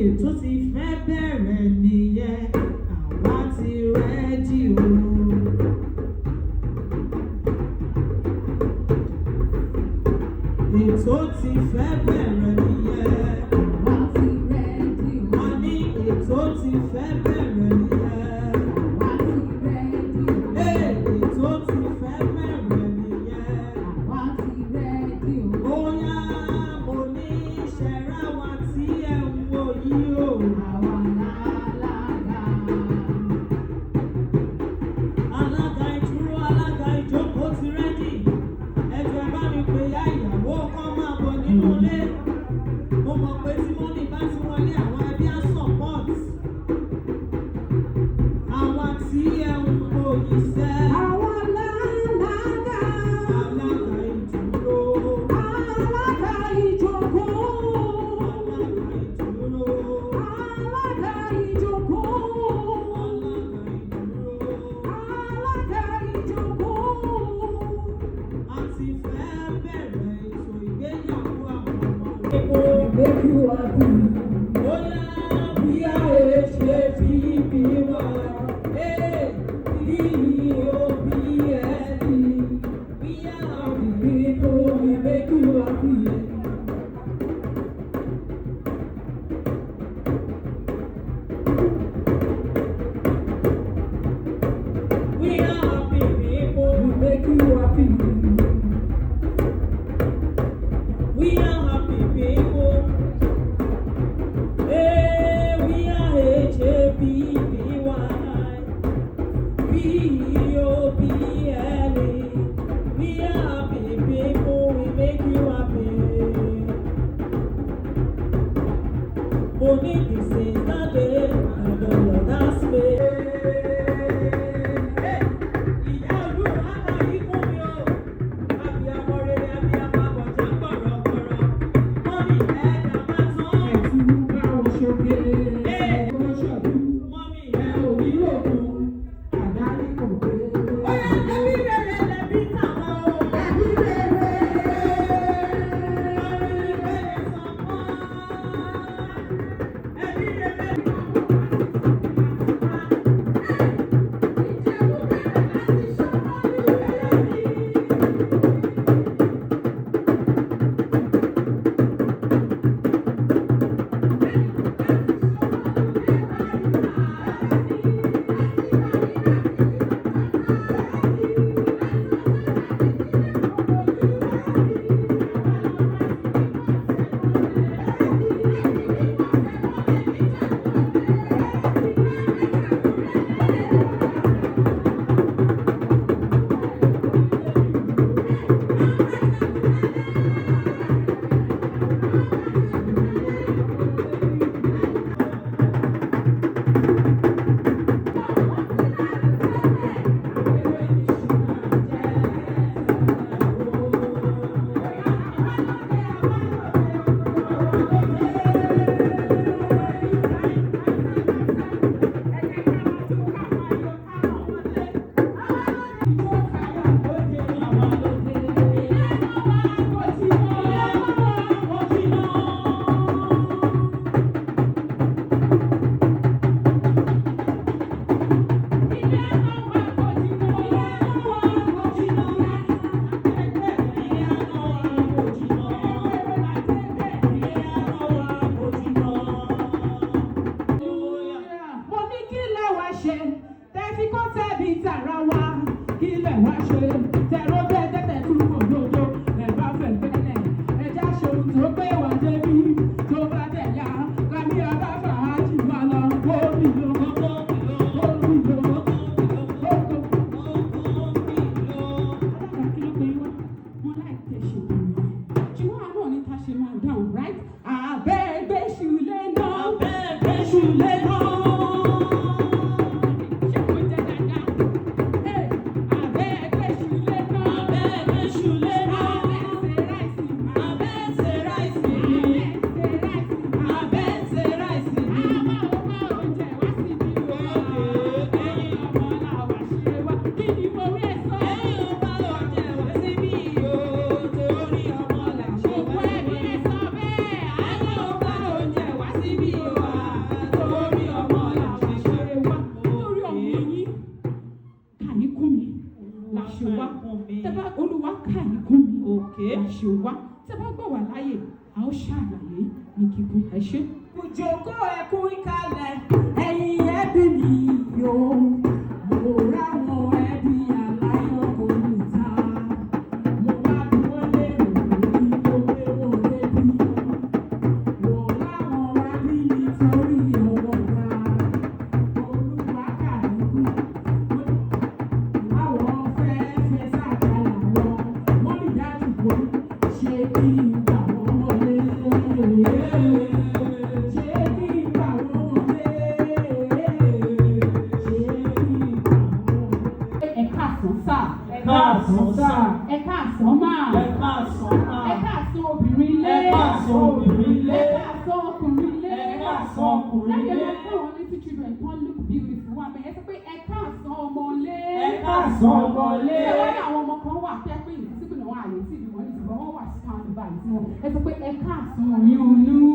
ètò ti fẹ́ bẹ̀rẹ̀ nìyẹn, àwa ti rẹ́dí o. Ètò ti fẹ́ bẹ̀rẹ̀ nìyẹn, àwa ti rẹ́dí o. Wọ́n ní ètò ti fẹ́ bẹ̀rẹ̀ nìyẹn, àwa ti rẹ́dí o. Ètò ti fẹ́ bẹ̀rẹ̀ nìyẹn, àwa ti rẹ́dí o. Bóyá mo ní ṣẹ̀rá wa tí ẹ̀ ń wò yìí o. Àwa lálága. Alága ìdúró, alága ìjókòó ti rẹ́dí. Ẹ̀jọ̀ ẹ bá mi pè ya ìyàwó kan máa bọ̀ nínú ilé. Mo mọ̀ pé tí mọ́mì bá ti wọlé àwọn ẹbí á support. Àwa tí ẹ̀ ń wò yìí sẹ́. Àwa lálága. Alága ìdúró. Alága ìjókòó. Alága ìdúró. Alága ìjókòó. A ti fẹ́ bẹ̀rẹ̀ ètò ìgbéyàwó àwọn ọmọ wa. Make you happy. Bóyá bí a lè ṣe fi bí wá. B-E-O-B-S-E. We are happy people, we make you happy. We are happy people, we make you happy. We are happy people. We are H-A-P-P-Y. B-E-O-B-L-E. We are happy people, we make you happy. Money, this is the day, and the Lord has made. Ìyá Olúwa náà yí fún mi o. Abiyamọ rere, abiyamọ àbọ̀já gbọ̀rọ̀gbọ̀rọ̀. Mọ́mì ẹ̀dá bá tán. Ẹ̀tú bá wọn ṣoge. Wọ́n ṣọ̀dú. Mọ́mì ẹ̀ ò ní òkun. Àdáni kò gbé. Ó yá ẹbí rere lẹbí tàwọn o. Ẹbí rere. Mọ́mì ìbéèrè sọ̀kan. Ẹbí rere. síbí o. ṣe wá. Tí ẹ bá gbọ́ wà láyè, a ó ṣàlàyé ní kíkún. Ẹ ṣé. Ìjòkó ẹkú ìkàlẹ̀ ẹ̀yin ẹbí mi yóò. Mo ráwọn ẹbí aláyọ̀ kò ní ta. Mo wá dúró lérò ní gbogbo wọn débi. Mo ráwọn wá bí nítorí ọwọ́ wa. Olúwa kàdúkú. Àwọn fẹ́ sàkàlà wọn. Wọ́n rí dájú bò ṣé kí n gbà wọ́n wọlé. Ẹ káàsán máa. Ẹ káàsán obìnrin ilé. Ẹ káàsán ọkùnrin ilé. Láyé máa fún àwọn little children kan look beautiful wá bẹ́ẹ̀ sọ pé ẹ káàsán ọmọ ilé. Ṣé wọ́n ní àwọn ọmọ kan wà pé ìdísíbì náà wà àyè tí ìdìbò ní ìdìbò wọn wà stand by tí wọn. Ẹ sọ pé ẹ káàsán oyún inú.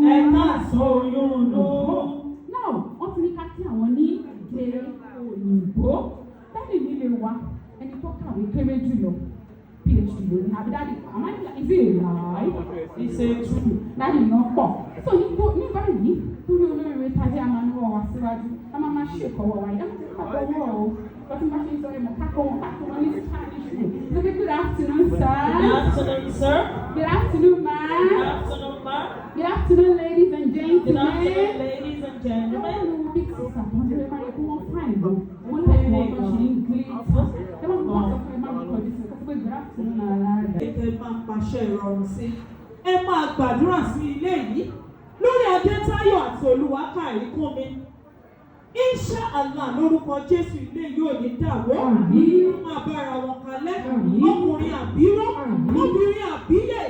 Náà wọ́n ti ní ká kí àwọn ní èdè òyìnbó. Dáàdì nílé wa ẹni tó kàwé kéré jùlọ. PhD lórí àbí dáàdì àmọ́ ìdí ìlàí ìṣe true dáàdì náà pọ̀. So ní báyìí torí olóore tàbí a máa ń wọ̀ wá síwájú a máa ṣèkọ̀wọ̀ wáyé a máa ti kọ̀ wọ́ o lọ́tún bá ṣe ń sọ ẹ̀mọ́ kákọ́ wọn ní Spanish room. So good afternoon, sir. Good afternoon, sir. Good afternoon, ma. Good afternoon, ma. Good afternoon, ladies and gentlemen. Good afternoon, ladies and gentlemen. Big sister, wọ́n ti rẹ̀ máa yẹ kó wọ́n fine bọ̀. Wọ́n lè wọ́n tó ṣe ń gbé. Ẹ máa ń bọ̀ sọ fún ẹ máa ń kọjú sí ẹ pé good afternoon ara rẹ̀. Ẹ máa pàṣẹ ìrọ̀rùn sí. Ẹ máa gbàdúrà sí ilé yìí lórí Adétáyọ̀ àti Olúwakárí kún mi. Insha Allah lórúkọ Jésù ilé yóò ní dàwó. Wọ́n máa bára wọn kalẹ̀. Ọkùnrin àbíró, obìnrin àbíyè.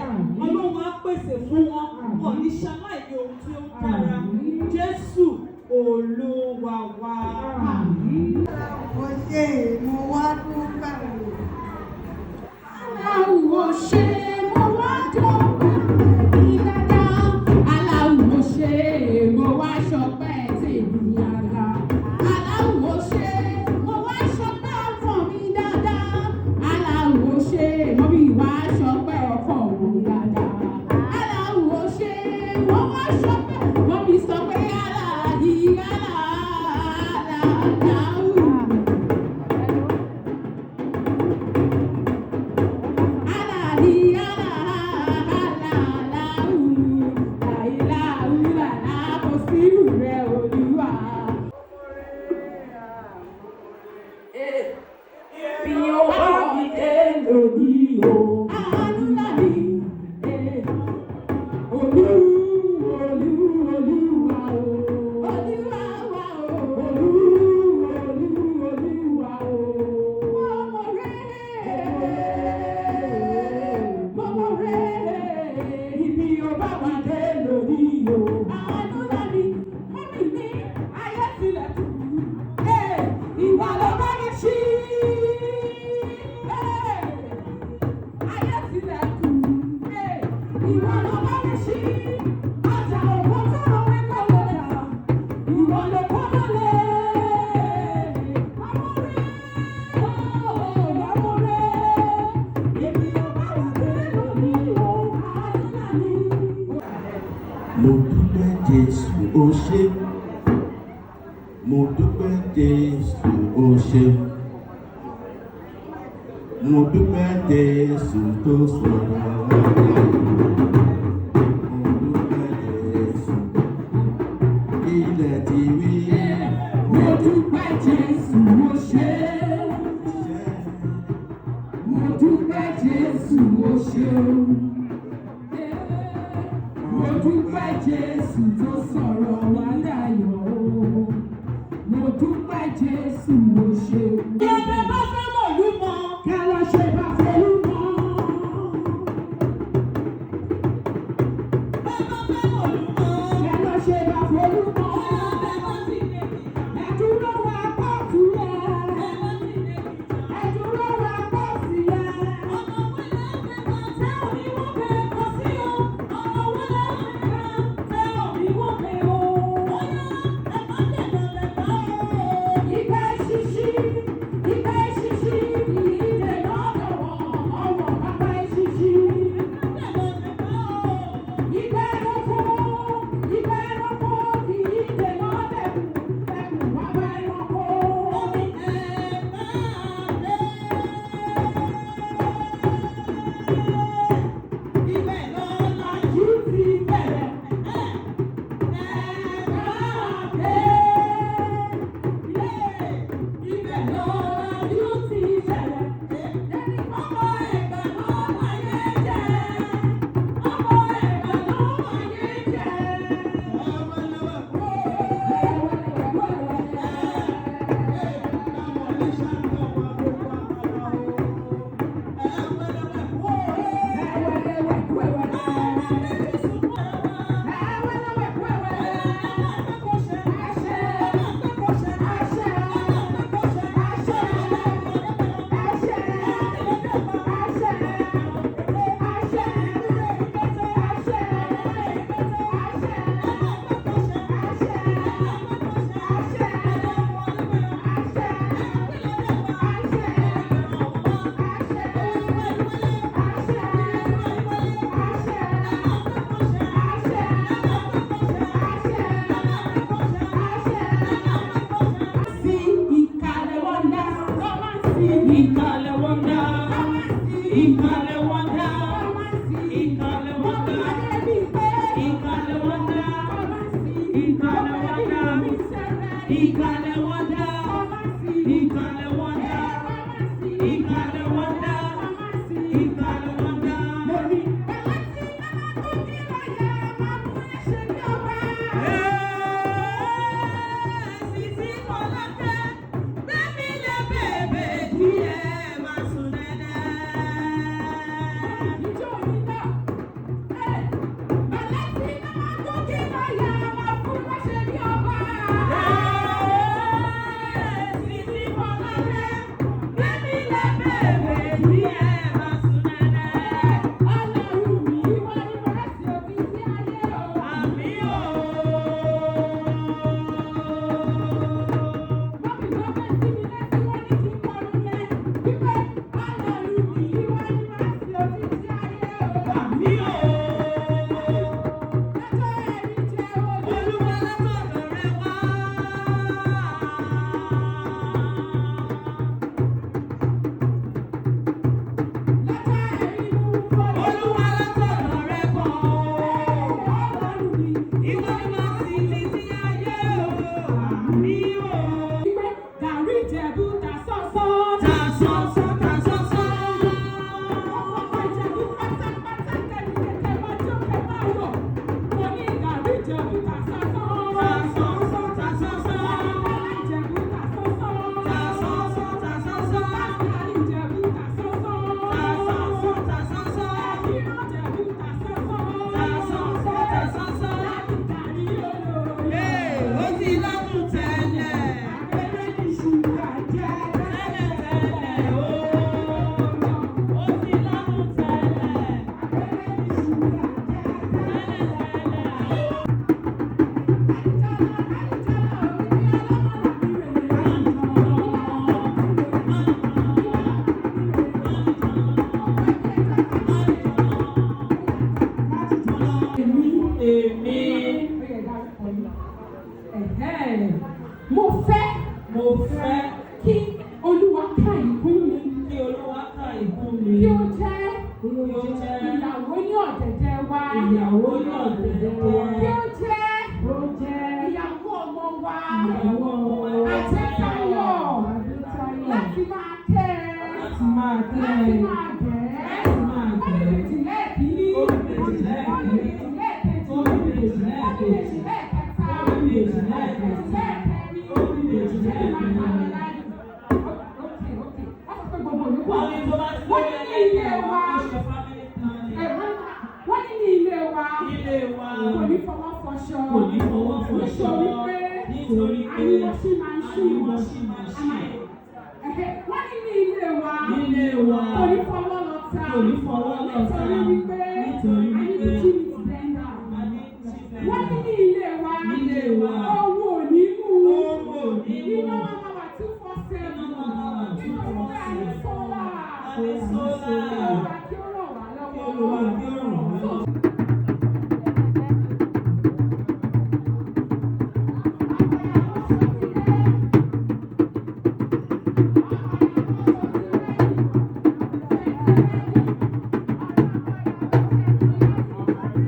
Ọlọ́run á pèsè fún wọn. Wọ́n ní ṣaláìní ohun tí ó dára. Jésù Olúwa wa. Mo ṣe mo wá dúpẹ́ o. Aláwo ṣe mo wá dúpẹ́ ìdájọ́. Aláwo ṣe mo wá ṣọpẹ́ tèmi àgbà. Aláwo ṣe mo wá ṣọpẹ́ ọkọ mi dáadáa. Aláwo ṣe mo bí wá ṣọpẹ́ ọkọ mi dáadáa. Aláwo ṣe mo wá ṣọpẹ́ mo bí sọ pé aláàdì aláàdáwù. Mo dúpẹ́ Jésù ó ṣé, mo dúpẹ́ Jésù ó ṣé, mo dúpẹ́ Jésù tó sọ̀rọ̀ wá láyé, mo dúpẹ́ Jésù ilẹ̀ ti wí. Mo dúpẹ́ Jésù ó ṣé, mo dúpẹ́ Jésù ó ṣé. Mo dúpẹ́ Jésù tó sọ̀rọ̀ wá dayọ̀ o. Mo dúpẹ́ Jésù ó ṣé. Ẹgbẹ́ bá fẹ́ mọ̀ lú mọ́. Ká lọ ṣe bá folú mọ́. Ẹ bá fẹ́ mọ̀ lú mọ́. Ká lọ ṣe bá folú mọ́. Ẹ dúró wá pọ́ọ̀tù yẹn. Ẹ dúró wá pọ́ọ̀tù yẹn. Ìgbà ṣíṣí. ìkàlẹ̀ wọn dá, ìkàlẹ̀ wọn dá, ìkàlẹ̀ wọn dá, ìkàlẹ̀ wọn dá. Sisi Kọ́lápẹ́, bẹ́ẹ̀ni lè bèbè díẹ̀ máa sùn nẹ́nẹ́. Sisi Kọ́lápẹ́, bẹ́ẹ̀ni lè bèbè díẹ̀ máa sùn nẹ́nẹ́. Àmì o. Àmì o. Olúwa látọ̀dọ̀ rẹ wá. Olúwa látọ̀dọ̀ rẹ bọ̀. Ìwọ ni màá sì títí ayé o. Àmì o. Gàrí Ìjẹ̀bú ta sọ́sọ́. Ta sọ́sọ́, ta sọ́sọ́. Ọ̀pọ̀ Ìjẹ̀bú pátápátá kẹ́ni kẹ̀kẹ́ bá jó kẹ́ bá rọ̀. Mo ní gàrí Ìjẹ̀bú ta sọ́sọ́. Ta sọ́sọ́, ta sọ́sọ́. Ìjẹ̀bú ta sọ́sọ́. Ta sọ́sọ́, ta sọ́sọ́. Gàrí Ìjẹ̀bú ta sọ́sọ́. Ta sọ́sọ́, ta sọ́sọ́. Ìrọ̀ Ìjẹ̀bú ta sọ́sọ́. Ta sọ́sọ́, ta sọ́sọ́. Gàrí olóore. Ee, ó ti lọ́dún tẹ́lẹ̀. Abẹ́rẹ́ ní ṣúgà jẹ́. Tẹ́lẹ̀ tẹ́lẹ̀ o. Ó ti lọ́dún tẹ́lẹ̀. Abẹ́rẹ́ ní ṣúgà jẹ́. Tẹ́lẹ̀ tẹ́lẹ̀ o. Èmi, Mo fẹ́ mo fẹ́ kí Olúwa ká ìkún mi, kí Olúwa ká ìkún mi. kí ó jẹ́ Kí ó jẹ́ ìyàwó ní ọ̀dẹ̀dẹ̀ wa, ìyàwó ní ọ̀dẹ̀dẹ̀ wa. kí ó jẹ́ ìyàwó ọmọ wa, Ìyàwó ọmọ wa. àtẹ̀tayọ̀ láti máa tẹ́ ẹ, Láti máa tẹ́ láti ẹ. máa gẹ̀ ẹ́, Láti máa gẹ̀ ẹ́. Olùdíje lẹ́ẹ̀kìíní, Olùdíje lẹ́ẹ̀kìíní. lẹ́ẹ̀kejì, Olùdíje lẹ́ẹ̀kejì. lẹ́ẹ̀kẹta, Olùdíje lẹ́ẹ̀kẹta. lẹ́ẹ̀kẹrin, Olùdíje lẹ́ẹ̀kẹrin. Wọ́n ní tó bá ti lóye ẹlẹ́yìn wa, ó ṣe family planning. Wọ́n ní ní ilé wa, Ilé wa kò ní fọwọ́ fọṣọ, kò ní fọwọ́ fọṣọ. nítorí pé àníwọ̀sí máa ń ṣú Àníwọ̀sí máa ń ṣú. Wọ́n ní ní ilé wa, Ilé wa kò ní fọwọ́ lọ́ta, kò ní fọwọ́ lọ́ta. nítorí wípé Nítorí wípé àníwọ̀sí mi ti bẹ́ńdà. a ní children. Wọ́n ní ní ilé wa, Ilé wa owó ò ní mú, owó ò ní mú. iná máa wà 247, Iná máa wà 247. àní sólà, Àní sólà. Olúwa kí ó ràn wá Kí lọ́wọ́. Olúwa kí ó ràn wá lọ́wọ́. Thank you.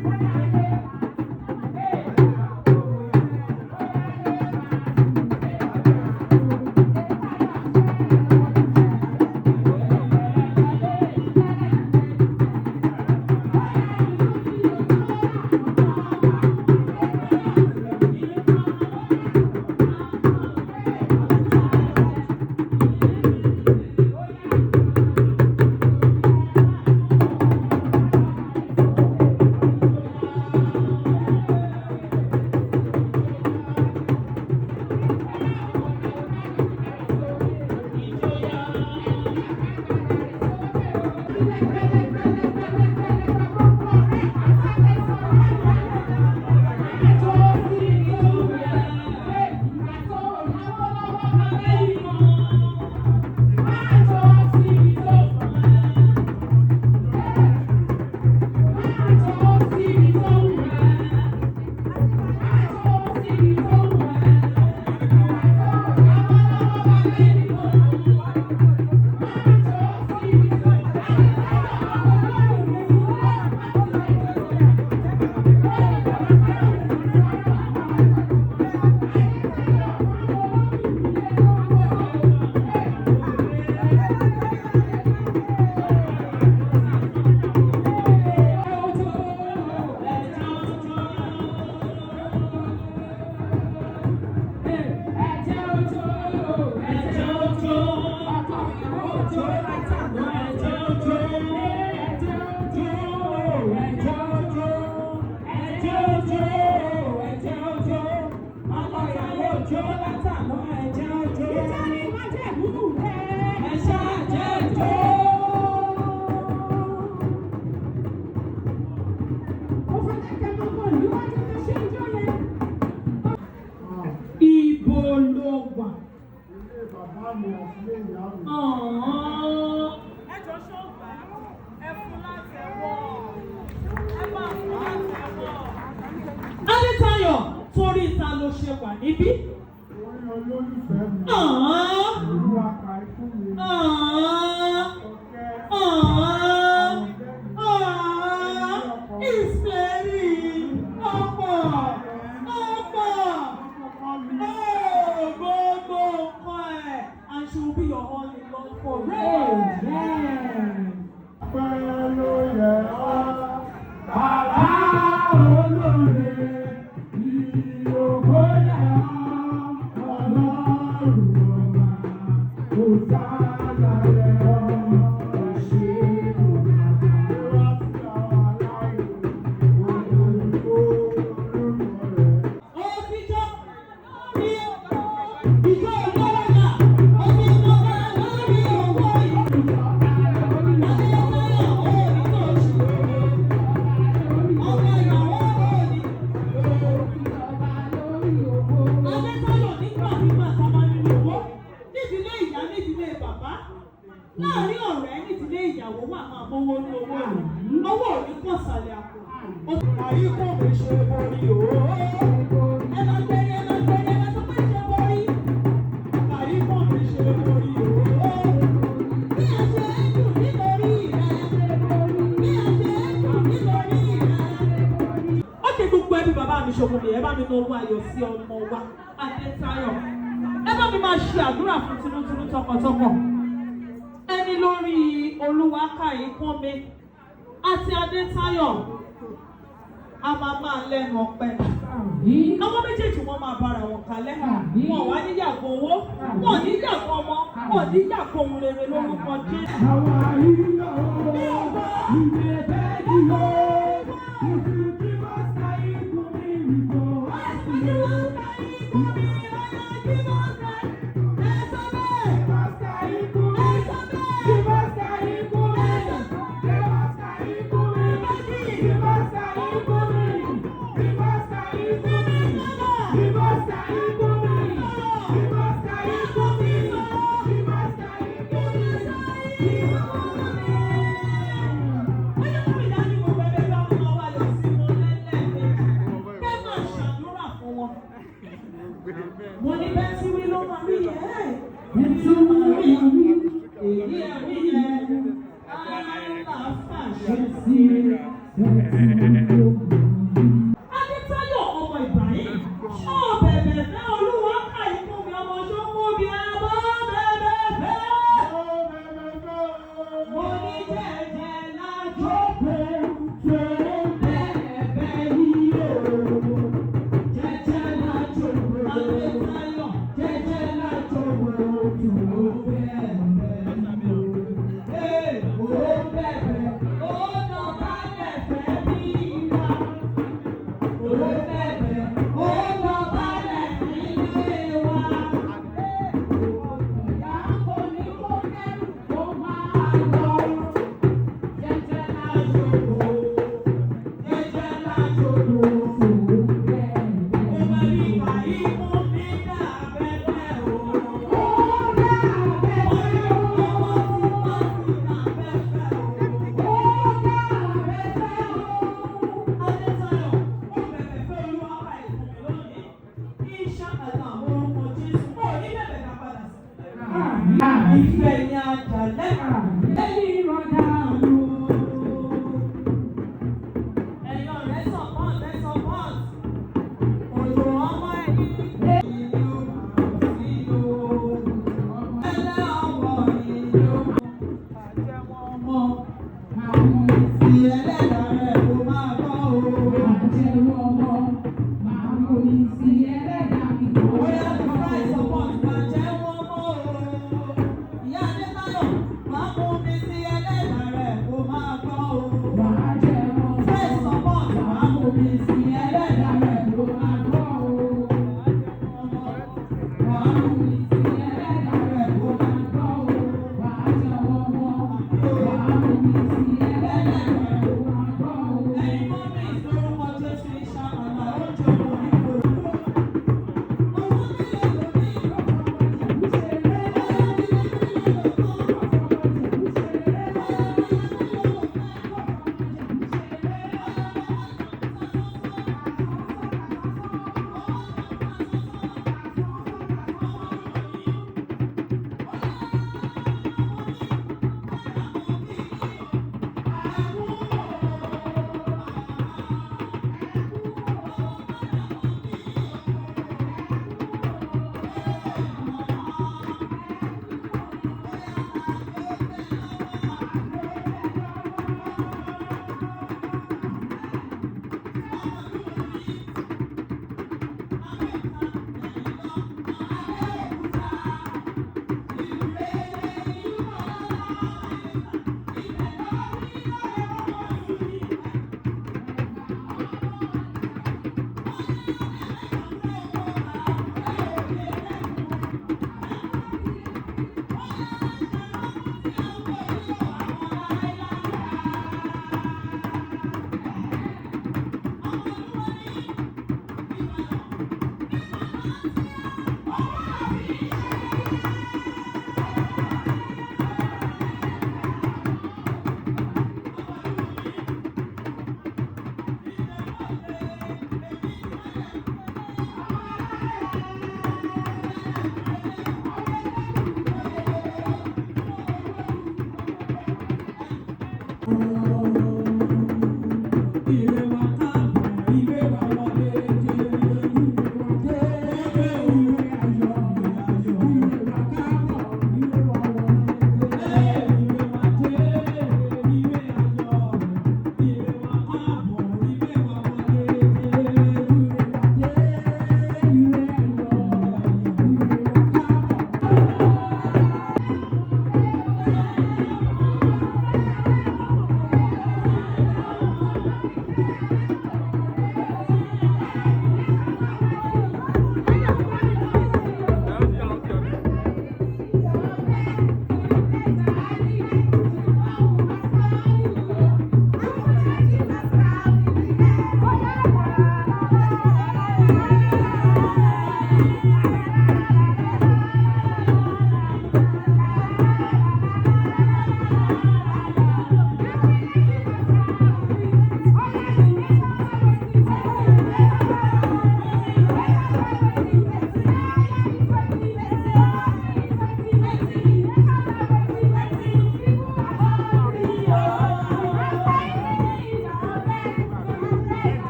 ló wà? Ilé bàbá mi àti ilé ìyá mi. Ẹ jọ ṣọ́gbà, ẹ fún láti ẹ̀wọ̀, ẹ máa fún láti ẹ̀wọ̀. Adétayọ̀, torí ìta ló ṣe wà níbí. Orí olólùfẹ́ mi. Ìlú àkà ikú mi. It's very ọ̀pọ̀. Gbogbo nǹkan ẹ̀, and she will be your only love forever. Pẹ́ ló yẹ ọ́, bàbá olóore, ìyókò yẹ ọ́, ọlọ́run ọba, kò sáàlà yẹ ọ́, òṣèlú bàbá. Rántí àwọn aláìní, olórúkọ olórúkọ rẹ̀. Òtítọ́ ní ìjọ ìlọ́wọ́dà, òtítọ́ lórí owó yìí. Láàárín ọ̀rẹ́ nídìílé ìyàwó wà máa mọ́wọ́ ní owó rẹ̀. Owó ò ní kàn sàlẹ̀ àpò. Àyíkò mi ṣe borí o. Ẹ máa gbẹ́rẹ́, ẹ máa gbẹ́rẹ́, ẹ máa sọ pé ṣe borí. Àyíkò mi ṣe borí o. Bí a ṣe ń dùn nítorí rẹ̀. Bí a ṣe ń dùn nítorí rẹ̀. Ó ṣe gbogbo ẹbí bàbá mi ṣòkò mi, ẹ bá mi ná owó ayọ̀ sí ọmọ wa, Adétayọ̀. Ẹ bá mi máa ṣe àdúrà fún tinútinú tọkàntọkàn. Ẹni lórí Olúwakáyé Kúnmi àti Adétayọ̀ a máa lẹ́nu ọpẹ́. Àwọn méjèèjì wọn máa bára wọn kalẹ̀. Wọn wá níyàgò owó, wọn níyàgò ọmọ, wọn níyàgò ohun rere lórúkọ Jésù. Àwọn àyíká ìwé bẹ́ẹ̀ ni ó ìfúnjí bá sáyé kún mi nìkan. Wọ́n ní bẹ́ẹ̀ tí wí ló máa rí ẹ̀. Bẹ́ẹ̀ tí ó máa rí èyí ẹ̀rí ẹ̀. Aláfà ṣe sí Adétayọ̀ ọmọ Ibrahim. Ṣọ́ bẹ̀bẹ̀ fẹ́ Olúwakáyé Kúnmi ọmọ ṣókó bí abọ́ bẹ̀bẹ̀ fẹ́. Mo ní jẹ́jẹ́ lájọ́ pé tó bẹ̀bẹ̀ yìí o. Jẹ́jẹ́ lájọ́ pé Adétayọ̀ jẹ́jẹ́ lájọ́ pé tó bẹ̀bẹ̀ yìí o. Ó bẹ̀bẹ̀ ó nà bá bẹ̀bẹ̀ bí ìwà. Ó bẹ̀bẹ̀ ó nà bá bẹ̀bẹ̀ ilé wa. Ìyá kò ní kó kẹ́rù kó máa lọ. Jẹ́jẹ́ lájọ́ pé jẹ́jẹ́ lájọ́ pé tó bẹ̀bẹ̀. Ó máa rí ìwà ikú mi dà bẹ́ẹ̀ o. Ó dà bẹ́ẹ̀ o. Ìfẹ́ ni àjàlẹ́ lẹ́yìn ìrọ̀dá lò. Ẹ̀yin ọ̀rẹ́ support, ẹ support. Òjò ọmọ ẹ̀yìn ìlú sí o. Ẹlẹ́ ọmọ ìlú àjẹmọ́ ọmọ. Àwọn ìsì ẹlẹ́dàá rẹ̀ kó máa bọ́ o. Àjẹmọ́ ọmọ. Àwọn ìsì ẹlẹ́dàá mi kò wọ́n. Bóyá ti fẹ́ support àjẹmọ́ ọmọ o. Ìyá Adétayọ̀ máa mú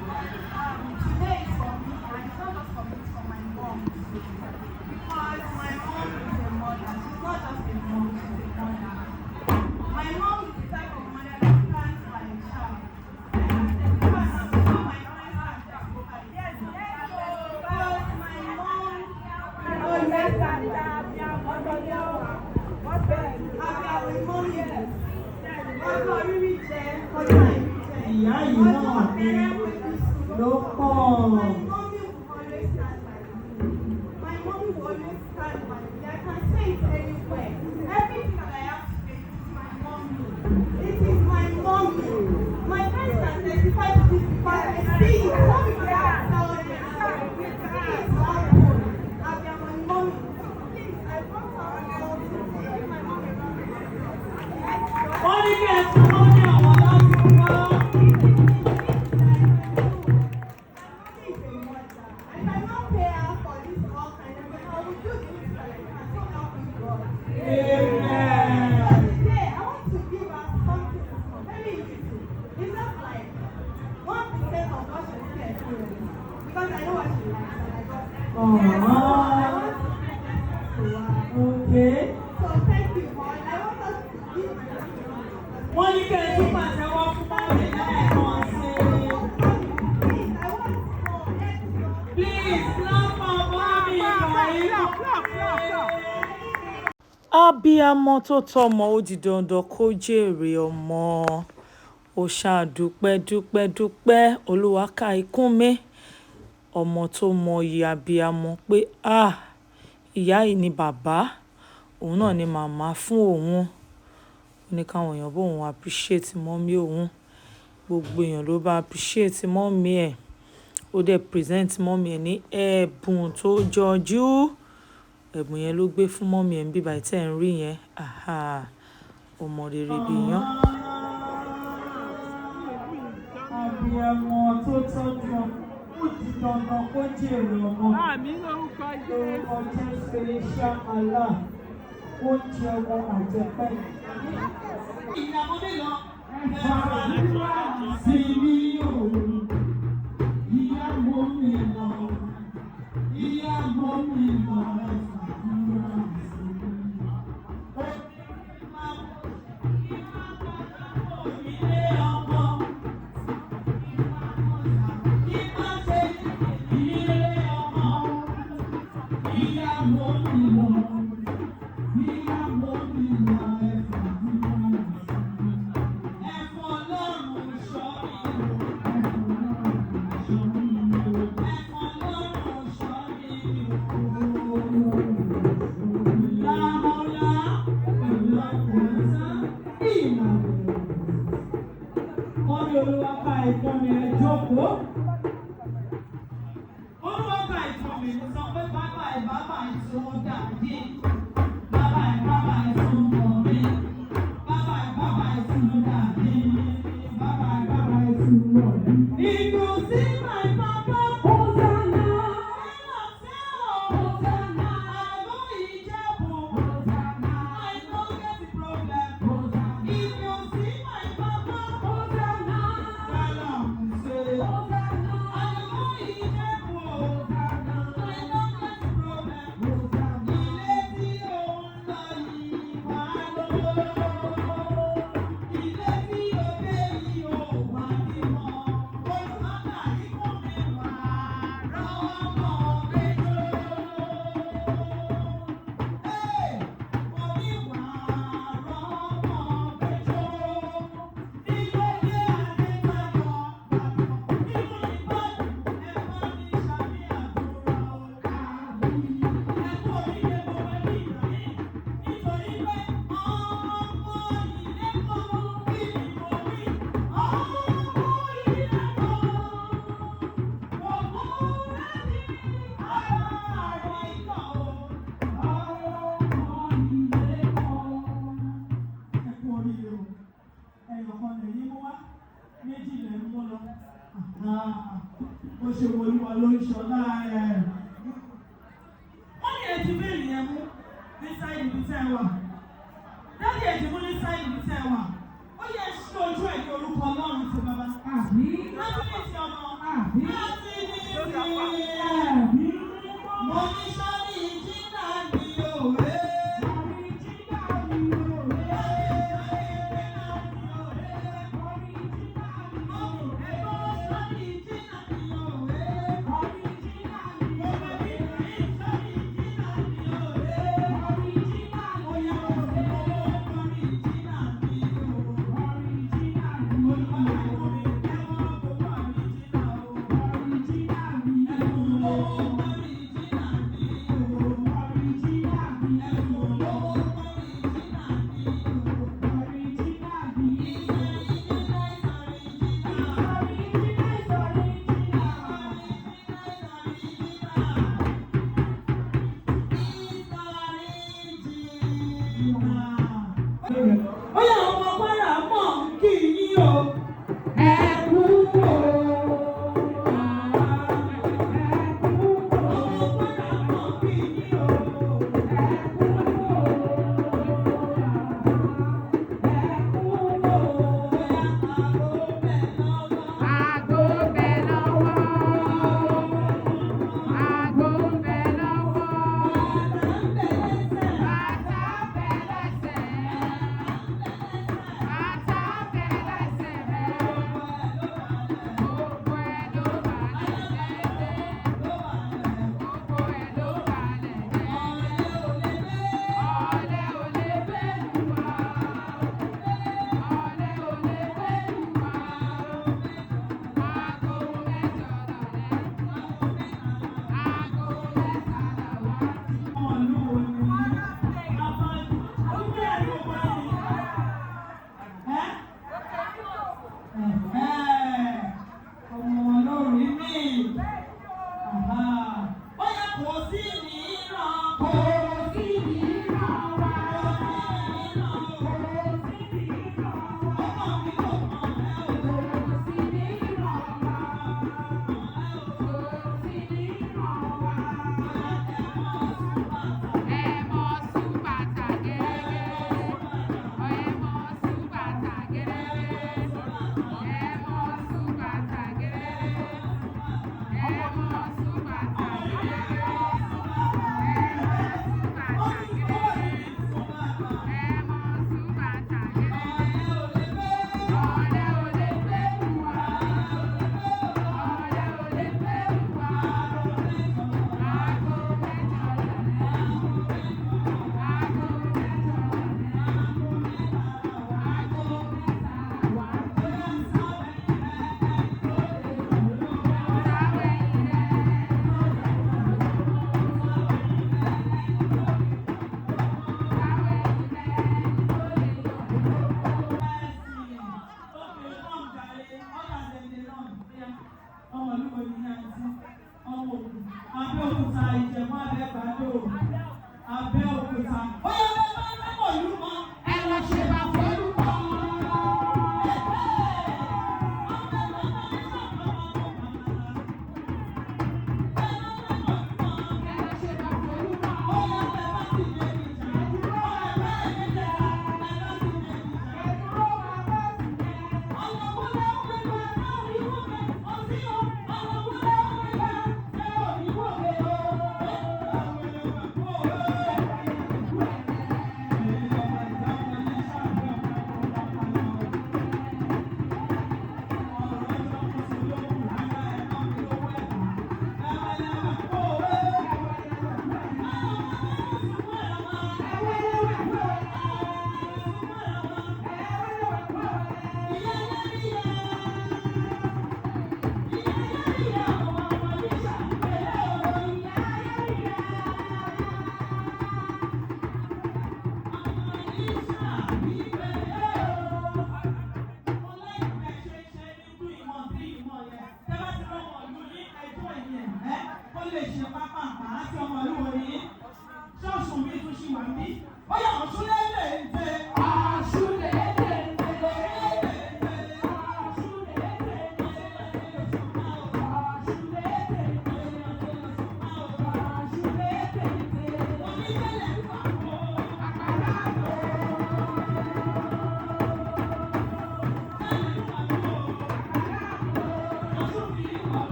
Today is for me, and it's not just for me, it's for my mom. Because my mom is a mother. She's not just a mom, she's a mother. My mom is the type of mother that plans for a child. Ìyá yìí náà ni ló pọ̀. My mommy will always stand by me. My mommy will always stand by me. I can say it anywhere. Everything that I have to say is my mommy. It is my mommy. My friends can testify to this because I see it. Some people have told me, please, all good. I've been my mommy. Please, I want to take my mommy around. Wọ́n ní kí ẹ tún wọ́n ní àwọn láti wá. I cannot pay her for this all kind of thing. I will do this so that I can so help me God. Amen. So today, I want to give her something very little. It's not like 1% of what she's going to do. Because I know what she likes and I got that. Aww. Yes, so I want to give her. Okay. So thank you, Paul. I want us to give her. Wọ́n ní kí ẹ tún pàtẹ́wọ́ fún mọ́mí lẹ́ẹ̀kan sí i. Please, I want more extra. Please clap for mommy for you. Abíamọ tó tọ́mọ ó di dandan kó jèrè ọmọ. Ó ṣàdúpẹ́ Olúwa ká ikún mi. Ọmọ tó mọyì abíamọ pé ìyá yìí ni bàbá, òun náà ni màmá fún òun. Ó ní káwọn èèyàn bóun appreciate mọ́mí òun. Gbogbo èèyàn ló bá appreciate mọ́mí ẹ̀. Ó dẹ̀ present mọ́mí ẹ̀ ní ẹ̀bùn tó jọjú. Ẹ̀bùn yẹn ló gbé fún mọ́mí ẹ̀ ń bí báyìí tẹ́ ń rí yẹn. Ọmọ rere bí yán. Abíamọ tó tọ́jú ọmọ ó di dandan kó jèrè ọmọ. Lórúkọ Jésù iṣẹ́ àlá ó jẹ ọmọ àjẹpẹ́. Ìyàwó mélòó? Ẹ̀fà sí mi òru. Ìyàwó mi lọ. Ìyàwó mi lọ. Olúwa ìfún mi ẹ jókòó. Olúwa ìfún mi sọ pé bàbá ìṣòro dàbí. Bàbá ìṣòro mi. Bàbá ìṣòro dàbí. Bàbá ìṣòro mi. Ìlú sí my papa. Hosanna. Hosanna. Àlọ́ Ìjẹ̀bú. Hosanna. I no get problem. Hosanna. Ìlú sí my papa. Hosanna. Ó ṣe wo olúwa ló ń ṣọlá ẹ̀. Wọ́n ní ẹ̀jú bẹ́ẹ̀lì yẹn mú ní sáìdì ibi tẹ́ ẹ wà. Dáàdì ẹ̀jú mú ní sáìdì ibi tẹ́ ẹ wà.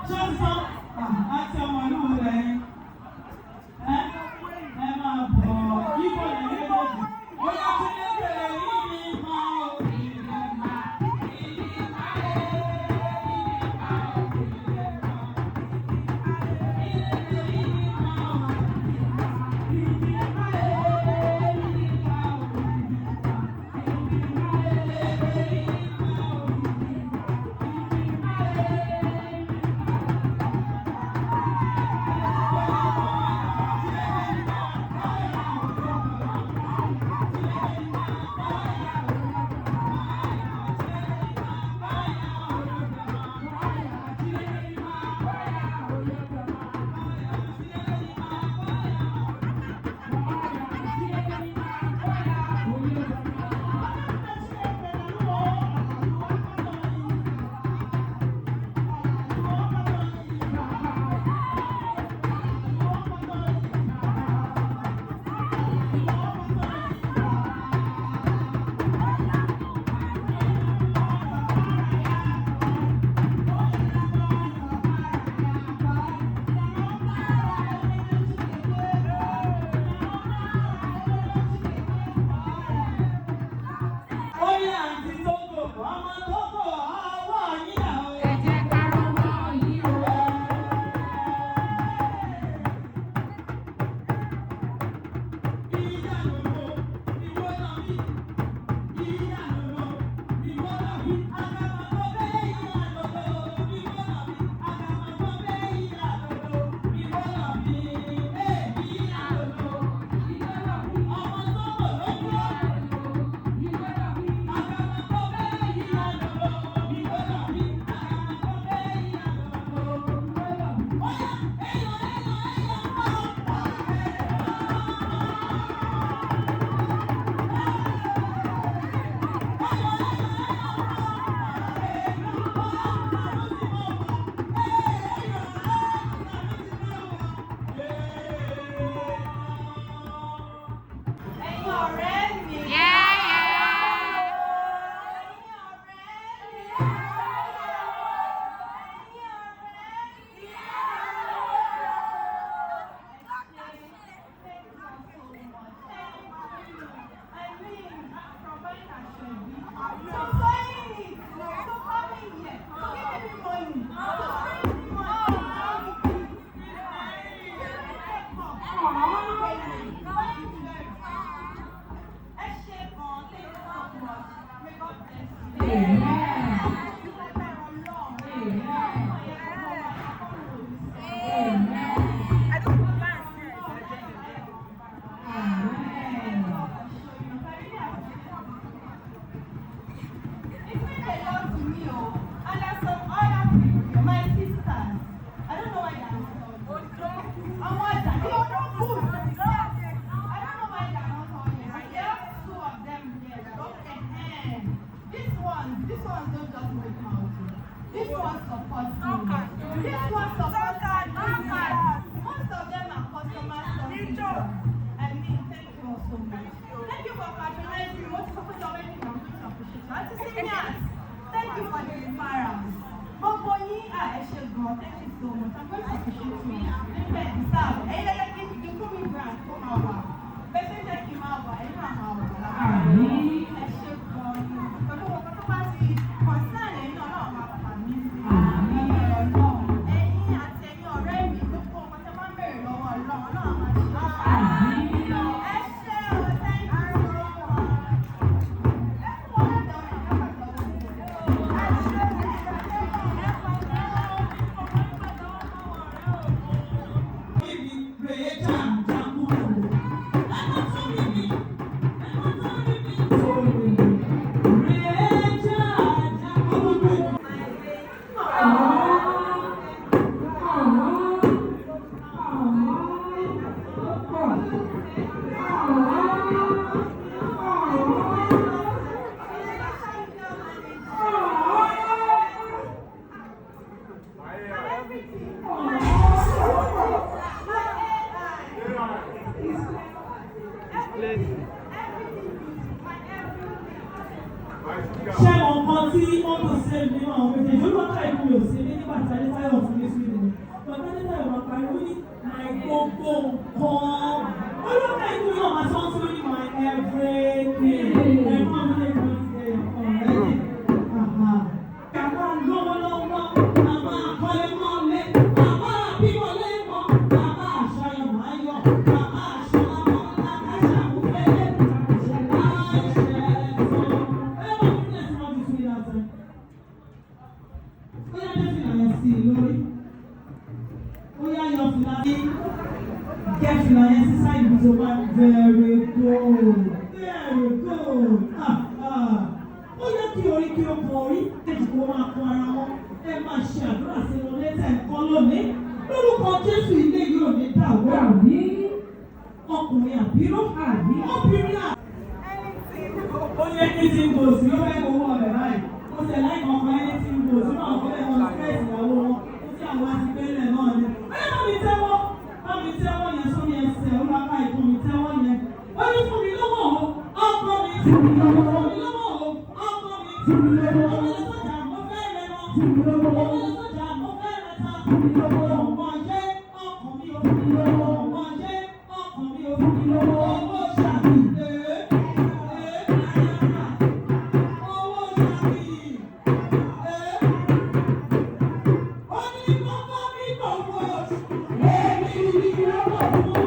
Ṣọ́sán àti ọmọ ìlú rẹ̀ ẹ máa bọ̀ yípo lẹ́yìn lójú. Ó yá tí lè bèrè yìí ní máa ò ìdí máa ìdí máa lè ìdí máa ò ìdí máa ìdí máa ò ìdí máa lè ìdí máa ò ṣé ọkọ tí ó lò sí ẹ̀mí àwọn méjèèjì ó lọ́ka ìlú yóò sí ní nígbà tí Adétáyọ̀ fún mi sí ìlú. Bàbá Adétáyọ̀ máa pariwo ní gbogbo nǹkan. Olóògbé ìlú yóò máa sọ sí ní my everything. Ẹ̀gbọ́n mi lè gbọ́ sí ọ̀rẹ́ yẹn. Kàmá lọ́wọ́lọ́wọ́, àmà àkọlé mọ́lẹ̀, àmà àbíwọlé mọ́, àmà àṣàyàn máa yọ, àmà àṣàyàn ńlá káṣà ń fẹ́lẹ́, àṣẹ sọ. Ẹ wọ́n fi lẹ́sìn wọn ti fi lásán. Ó yá jẹ́ fìlà yẹn sí i lórí. Ó yá yọ fìlà ní. Get fìlà yẹn sí sáìdì tó bá very good. Very good. Ó yẹ kí orí kí ó kọ orí. Ẹ̀jì kó máa kọ ara wọn. Ẹ máa ṣe àdúrà sínú lẹ́tà ẹ̀kọ́ lónìí. Lórúkọ Jésù ilé yìí ò ní dàwọ́ àmì. Ọkùnrin àbíró àmì. Obìnrin àmì. Ó yẹ kí ti ń gbòòsì ó fẹ́ gbowó ọ̀rẹ́ báyìí. Ó ṣe láì kọ̀ọ̀kan ẹni tí ń gbòòsì náà fẹ́ wọn fẹ́ẹ̀sì ìyàwó wọn. Ó sì àwọn àtìgbélẹ̀ náà ni. Ẹ bá mi tẹ́wọ́. Bá mi tẹ́wọ́ yẹn sórí ẹsẹ̀ ó lápá ìfún mi tẹ́wọ́ yẹn. Ó ní fún mi lọ́wọ́ o, ọkọ mi. Fún mi lọ́wọ́ o, ọkọ mi. Fún mi lọ́wọ́ o. Ọmọ lọ́sọ̀jà mo fẹ́ rẹ lọ. Fún mi lọ́wọ́ o. Ọmọ lọ́sọ̀jà mo fẹ́ rẹ ta. Fún mi lọ́wọ́ o. Ọmọ jẹ́ ọkàn mi o. Fún mi lọ́wọ́ o. Ọmọ jẹ́ ọkàn mi o. Fún mi lọ́wọ́ o. Owó ṣàbí. Owó ṣàbí. Ó ní kọ́kọ́ mi gbogbo. Èmi ni lọ́wọ́ fún.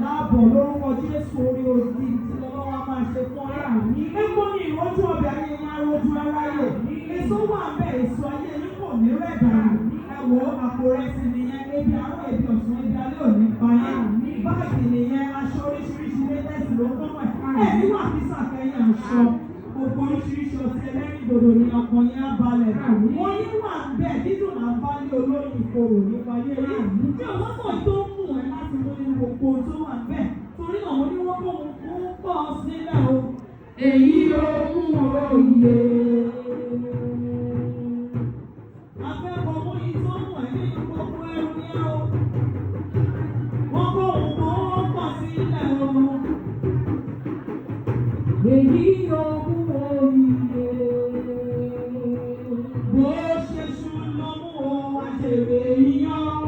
Láàbọ̀ lórúkọ Jésù orí odi tí lọ́wọ́ máa ṣe fún ara mi. Epo ní ìrọ́jú ọbẹ̀ ayé ní arójú aráyè. Èso wà bẹ́ẹ̀ èso ayé yín kò ní rẹ̀ dànù. Ẹ wo àpò rẹ̀ sì nìyẹn ebi àárọ̀ ebi ọ̀sán ebi alẹ́ òní payá. Báàgì nìyẹn aṣọ oríṣiríṣi létẹ́sì ló kọ́ mọ̀. Ẹ̀mí wà fí sàkẹ́yìn aṣọ. Gbogbo oríṣiríṣi ọtí ẹlẹ́rìndòdò ni ọkàn yẹn á balẹ̀. Wọ́n yín wà bẹ́ẹ̀ dídùn náà bá lé olóyìn ìkorò nípa ayé yìí. Bí ọlọ́pàá tó mú ẹ láti mú ní gbogbo tó wà bẹ́ẹ̀. Torí àwọn oníwọ́n kò ń pọ̀ sílẹ̀ o. Èyí ló mú òye. Afẹ́kọ̀ọ́ mú ìtọ́ mú ẹ̀ ní gbogbo ẹrù ní ẹ̀ o. Wọ́n kò ń pọ̀ sílẹ̀ o. Èyí ló mú òye. Bó ṣe ṣú ló mú o, àṣèré iyán.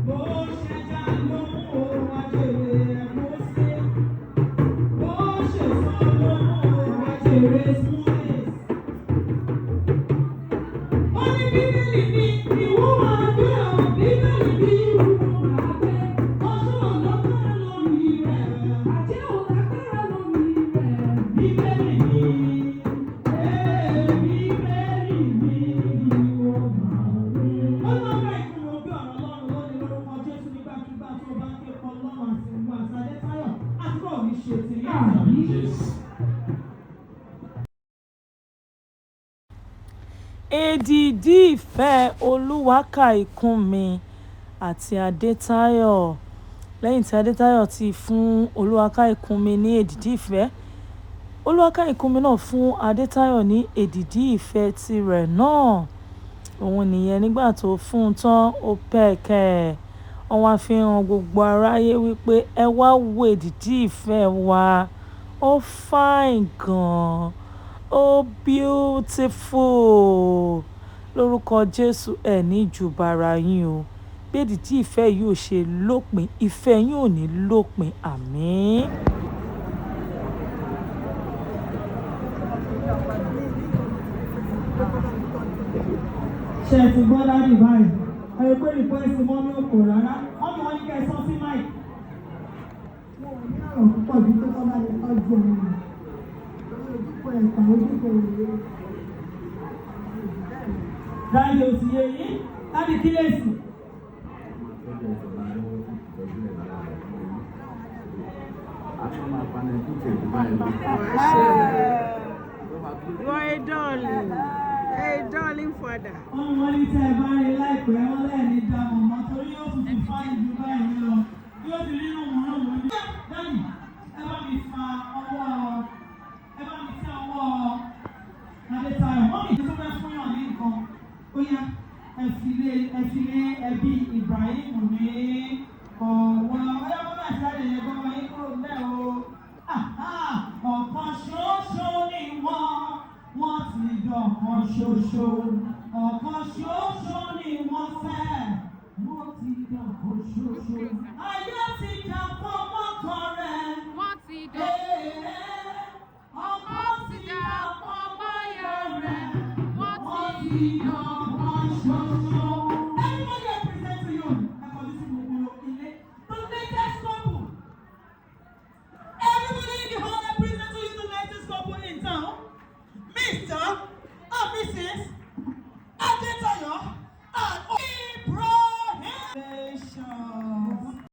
Bó ṣe já ló mú o, àṣèré ẹ̀kọ́sí. Bó ṣe sọ ló mú o, àṣèré smoothies. Ó ní Bíbélì ní ìwọ máa gbé ọ, Bíbélì ní ìwọ máa gbé. Ọjọ́ ọ̀lọ́gbọ́n lórí rẹ̀. Àti ọ̀lọ́gbọ́n lórí rẹ̀. Bíbélì ní Bíbélì ní ìwọ máa gbé. Ó lọ́gbà ìkúrò bí ọ̀rọ̀ Ọlọ́run lónìí lórúkọ Jésù nígbàkigbà tó bá ń ké pọ̀ Ọlọ́run àti ìwọ àti Adétáyọ̀ àti bọ̀ ní ṣe ti rí àmì. Èdìdì ìfẹ́ Olúwakáìkúnmi àti Adétáyọ̀. Lẹ́yìn tí Adétáyọ̀ ti fún Olúwakáìkúnmi ní èdìdì ìfẹ́, Olúwakáìkúnmi náà fún Adétáyọ̀ ní èdìdì ìfẹ́ tirẹ̀ náà. Òun nìyẹn nígbà tó fún un tán ó pẹ̀kẹ́. Wọ́n wá fi hàn gbogbo aráyé wípé ẹ wá wo èdìdì ìfẹ́ wa. Ó fine gan-an. Oh beautiful. Lórúkọ Jésù ẹ ní jù bára yín o. Bí èdìdì ìfẹ́ yìí ò ṣe lópin, ìfẹ́ yín ò ní lópin. Àmín. Ṣé ẹ ti gbọ́ dáàdì báyìí? Ẹ rí pé rìpọ́ẹ̀sì mọ́ ní òkò rárá. Wọ́n ní wọ́n ní kẹ́ ẹ sán sí máì. Wọn ò ní àrùn púpọ̀ ju tó kọ́ bá lè tọ́jú ọmọ rẹ̀. Ojúkọ ẹ̀ka ojúkọ òwúrọ̀. Dáàdì ò sì yé yín. Dáàdì kílèsì. tọ́jú ẹ̀ lára rẹ̀ fún mi. Aṣọ máa paná ẹkú tèmi báyìí lọ. You are a darling father. Wọ́n ní tẹ́ ẹ bá rí láìpẹ́ wọ́n lẹ́ẹ̀ni dá mọ̀mọ́ torí yóò tún ti fa ìlú báyìí lọ. Yóò ti nínú mọ̀ràn wò ní. Dáàbì, ẹ bá mi fa ọwọ́ ẹ bá mi tẹ ọwọ́ Adétayọ̀. Mọ́mì tó fẹ́ fún yàn ní nǹkan. Ó yá ẹ fi lé ẹbí Ibrahim ní ọ̀wọ́. Ọ̀yá bọ́lá ìsáré yẹn gbọ́ wọ́n yín kúrò bẹ́ẹ̀ o. Ọ̀kan ṣoṣo ni wọ́n ti dọ̀kan ṣoṣo.